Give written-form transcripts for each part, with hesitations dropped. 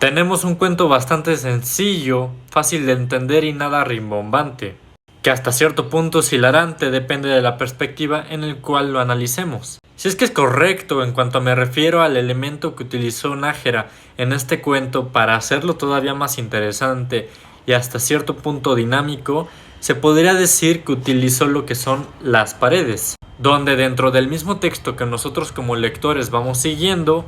Tenemos un cuento bastante sencillo, fácil de entender y nada rimbombante, que hasta cierto punto es hilarante, depende de la perspectiva en el cual lo analicemos. Si es que es correcto en cuanto me refiero al elemento que utilizó Nájera en este cuento para hacerlo todavía más interesante y hasta cierto punto dinámico, se podría decir que utilizó lo que son las paredes, donde dentro del mismo texto que nosotros como lectores vamos siguiendo,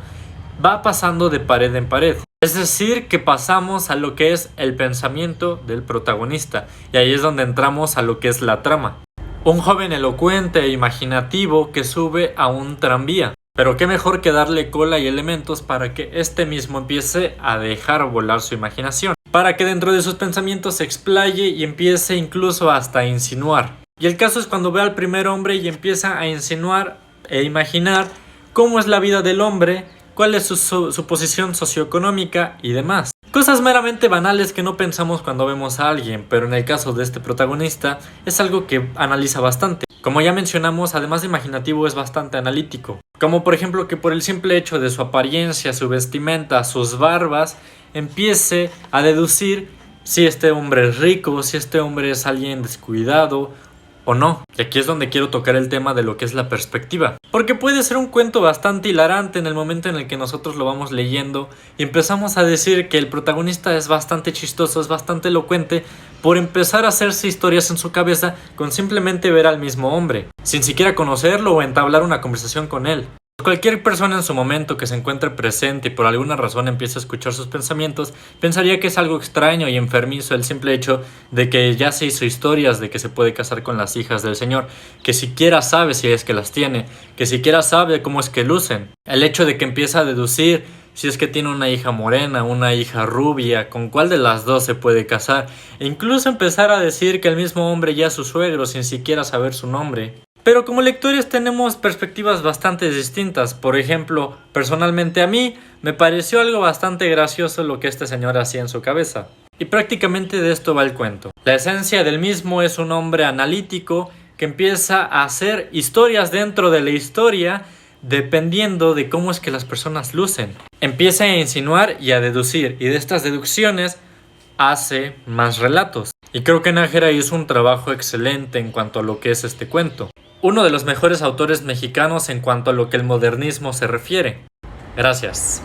va pasando de pared en pared. Es decir, que pasamos a lo que es el pensamiento del protagonista, y ahí es donde entramos a lo que es la trama. Un joven elocuente e imaginativo que sube a un tranvía. Pero qué mejor que darle cola y elementos para que este mismo empiece a dejar volar su imaginación, para que dentro de sus pensamientos se explaye y empiece incluso hasta a insinuar. Y el caso es cuando ve al primer hombre y empieza a insinuar e imaginar cómo es la vida del hombre, cuál es su posición socioeconómica y demás. Cosas meramente banales que no pensamos cuando vemos a alguien, pero en el caso de este protagonista es algo que analiza bastante. Como ya mencionamos, además de imaginativo, es bastante analítico. Como por ejemplo que por el simple hecho de su apariencia, su vestimenta, sus barbas, empiece a deducir si este hombre es rico, si este hombre es alguien descuidado o no. Y aquí es donde quiero tocar el tema de lo que es la perspectiva, porque puede ser un cuento bastante hilarante en el momento en el que nosotros lo vamos leyendo y empezamos a decir que el protagonista es bastante chistoso, es bastante elocuente, por empezar a hacerse historias en su cabeza con simplemente ver al mismo hombre, sin siquiera conocerlo o entablar una conversación con él. Cualquier persona en su momento que se encuentre presente y por alguna razón empiece a escuchar sus pensamientos, pensaría que es algo extraño y enfermizo el simple hecho de que ya se hizo historias de que se puede casar con las hijas del señor, que siquiera sabe si es que las tiene, que siquiera sabe cómo es que lucen. El hecho de que empieza a deducir si es que tiene una hija morena, una hija rubia, con cuál de las dos se puede casar, e incluso empezar a decir que el mismo hombre ya es su suegro sin siquiera saber su nombre. Pero como lectores tenemos perspectivas bastante distintas. Por ejemplo, personalmente a mí me pareció algo bastante gracioso lo que este señor hacía en su cabeza. Y prácticamente de esto va el cuento. La esencia del mismo es un hombre analítico que empieza a hacer historias dentro de la historia dependiendo de cómo es que las personas lucen. Empieza a insinuar y a deducir, y de estas deducciones hace más relatos. Y creo que Nájera hizo un trabajo excelente en cuanto a lo que es este cuento. Uno de los mejores autores mexicanos en cuanto a lo que el modernismo se refiere. Gracias.